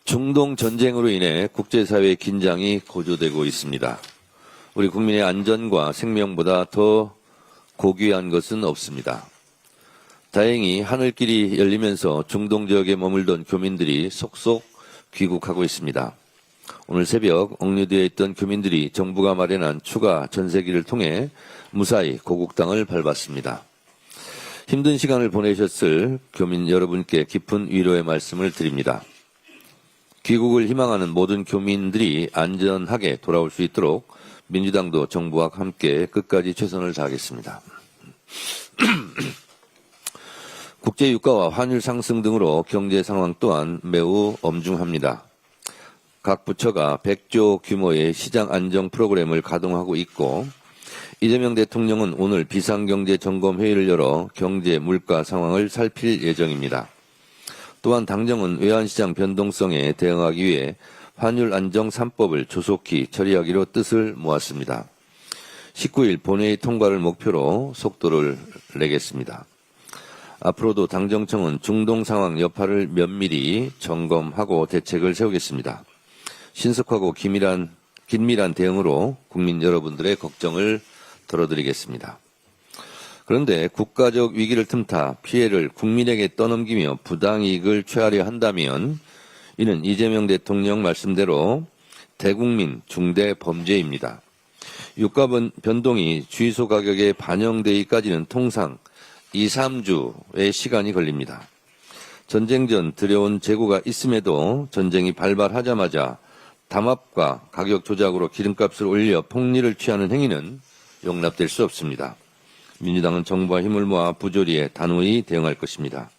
중동 전쟁으로 인해 국제사회의 긴장이 고조되고 있습니다. 우리 국민의 안전과 생명보다 더 고귀한 것은 없습니다. 다행히 하늘길이 열리면서 중동 지역에 머물던 교민들이 속속 귀국하고 있습니다. 오늘 새벽 억류되어 있던 교민들이 정부가 마련한 추가 전세기를 통해 무사히 고국 땅을 밟았습니다. 힘든 시간을 보내셨을 교민 여러분께 깊은 위로의 말씀을 드립니다. 귀국을 희망하는 모든 교민들이 안전하게 돌아올 수 있도록 민주당도 정부와 함께 끝까지 최선을 다하겠습니다. 국제 유가와 환율 상승 등으로 경제 상황 또한 매우 엄중합니다. 각 부처가 100조 규모의 시장 안정 프로그램을 가동하고 있고 이재명 대통령은 오늘 비상경제점검회의를 열어 경제 물가 상황을 살필 예정입니다. 또한 당정은 외환시장 변동성에 대응하기 위해 환율 안정 3법을 조속히 처리하기로 뜻을 모았습니다. 19일 본회의 통과를 목표로 속도를 내겠습니다. 앞으로도 당정청은 중동 상황 여파를 면밀히 점검하고 대책을 세우겠습니다. 신속하고 긴밀한 대응으로 국민 여러분들의 걱정을 덜어드리겠습니다. 그런데 국가적 위기를 틈타 피해를 국민에게 떠넘기며 부당이익을 취하려 한다면 이는 이재명 대통령 말씀대로 대국민 중대 범죄입니다. 유가 변동이 주유소 가격에 반영되기까지는 통상 2, 3주의 시간이 걸립니다. 전쟁 전 들여온 재고가 있음에도 전쟁이 발발하자마자 담합과 가격 조작으로 기름값을 올려 폭리를 취하는 행위는 용납될 수 없습니다. 민주당은 정부와 힘을 모아 부조리에 단호히 대응할 것입니다.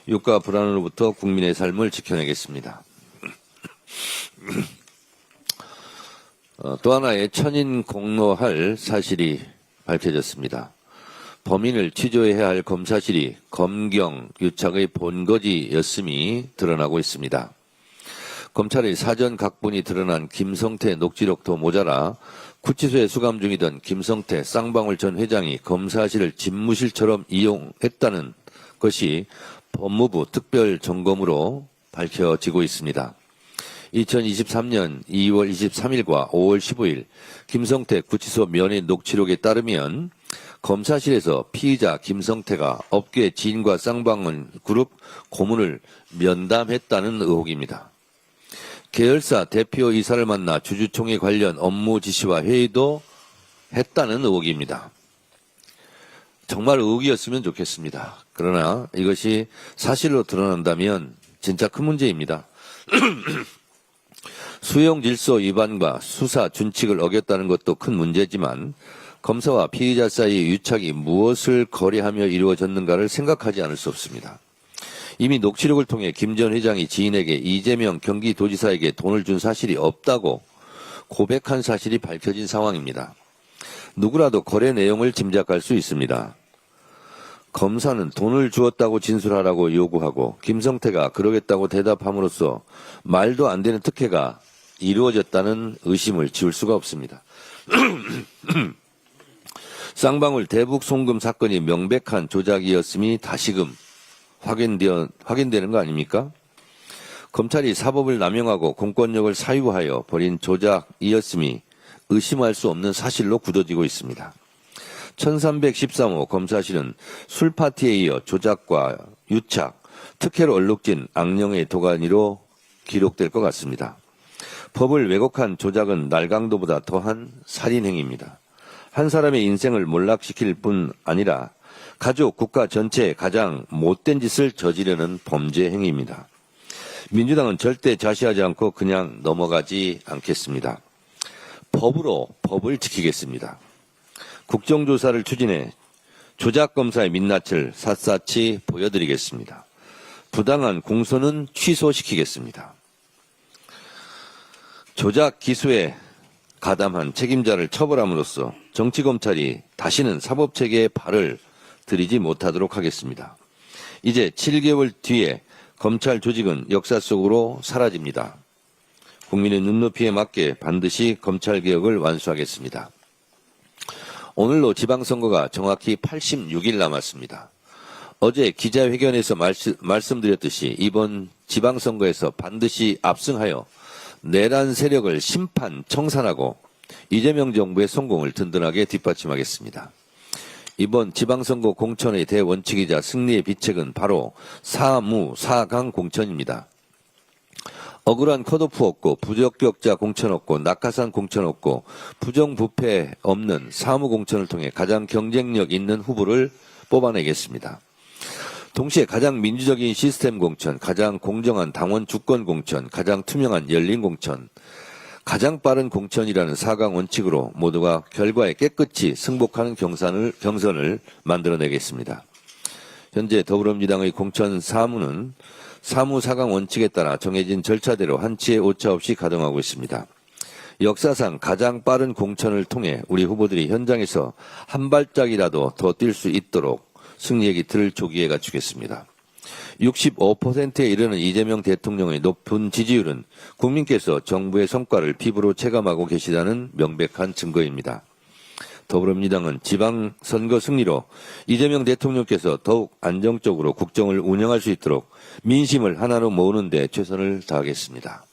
유가 불안으로부터 국민의 삶을 지켜내겠습니다. 또 하나의 천인 공로할 사실이 밝혀졌습니다. 범인을 취조해야 할 검사실이 검경 유착의 본거지였음이 드러나고 있습니다. 검찰의 사전 각본이 드러난 김성태 녹취록도 모자라 구치소에 수감 중이던 김성태 쌍방울 전 회장이 검사실을 집무실처럼 이용했다는 것이 법무부 특별점검으로 밝혀지고 있습니다. 2023년 2월 23일과 5월 15일 김성태 구치소 면회 녹취록에 따르면 검사실에서 피의자 김성태가 업계 지인과 쌍방울 그룹 고문을 면담했다는 의혹입니다. 계열사 대표이사를 만나 주주총회 관련 업무 지시와 회의도 했다는 의혹입니다. 정말 의혹이었으면 좋겠습니다. 그러나 이것이 사실로 드러난다면 진짜 큰 문제입니다. 수용질서 위반과 수사 준칙을 어겼다는 것도 큰 문제지만 검사와 피의자 사이의 유착이 무엇을 거래하며 이루어졌는가를 생각하지 않을 수 없습니다. 이미 녹취록을 통해 김 전 회장이 지인에게 이재명 경기도지사에게 돈을 준 사실이 없다고 고백한 사실이 밝혀진 상황입니다. 누구라도 거래 내용을 짐작할 수 있습니다. 검사는 돈을 주었다고 진술하라고 요구하고 김성태가 그러겠다고 대답함으로써 말도 안 되는 특혜가 이루어졌다는 의심을 지울 수가 없습니다. 쌍방울 대북 송금 사건이 명백한 조작이었음이 다시금 확인되는 거 아닙니까? 검찰이 사법을 남용하고 공권력을 사유하여 벌인 조작이었음이 의심할 수 없는 사실로 굳어지고 있습니다. 1313호 검사실은 술파티에 이어 조작과 유착, 특혜로 얼룩진 악령의 도가니로 기록될 것 같습니다. 법을 왜곡한 조작은 날강도보다 더한 살인행위입니다. 한 사람의 인생을 몰락시킬 뿐 아니라 가족, 국가 전체에 가장 못된 짓을 저지르는 범죄 행위입니다. 민주당은 절대 좌시하지 않고 그냥 넘어가지 않겠습니다. 법으로 법을 지키겠습니다. 국정조사를 추진해 조작검사의 민낯을 샅샅이 보여드리겠습니다. 부당한 공소는 취소시키겠습니다. 조작 기소에 가담한 책임자를 처벌함으로써 정치검찰이 다시는 사법체계에 발을 들이지 못하도록 하겠습니다. 이제 7개월 뒤에 검찰 조직은 역사 속으로 사라집니다. 국민의 눈높이에 맞게 반드시 검찰개혁을 완수하겠습니다. 오늘로 지방선거가 정확히 86일 남았습니다. 어제 기자회견에서 말씀드렸듯이 이번 지방선거에서 반드시 압승하여 내란 세력을 심판, 청산하고 이재명 정부의 성공을 든든하게 뒷받침하겠습니다. 이번 지방선거 공천의 대원칙이자 승리의 비책은 바로 사무, 사강 공천입니다. 억울한 컷오프 없고 부적격자 공천 없고 낙하산 공천 없고 부정부패 없는 사무 공천을 통해 가장 경쟁력 있는 후보를 뽑아내겠습니다. 동시에 가장 민주적인 시스템 공천, 가장 공정한 당원 주권 공천, 가장 투명한 열린 공천, 가장 빠른 공천이라는 4강 원칙으로 모두가 결과에 깨끗이 승복하는 경선을 만들어내겠습니다. 현재 더불어민주당의 공천 사무는 사무 4강 원칙에 따라 정해진 절차대로 한치의 오차 없이 가동하고 있습니다. 역사상 가장 빠른 공천을 통해 우리 후보들이 현장에서 한 발짝이라도 더 뛸 수 있도록 승리의 기틀을 조기에 갖추겠습니다. 65%에 이르는 이재명 대통령의 높은 지지율은 국민께서 정부의 성과를 피부로 체감하고 계시다는 명백한 증거입니다. 더불어민주당은 지방선거 승리로 이재명 대통령께서 더욱 안정적으로 국정을 운영할 수 있도록 민심을 하나로 모으는 데 최선을 다하겠습니다.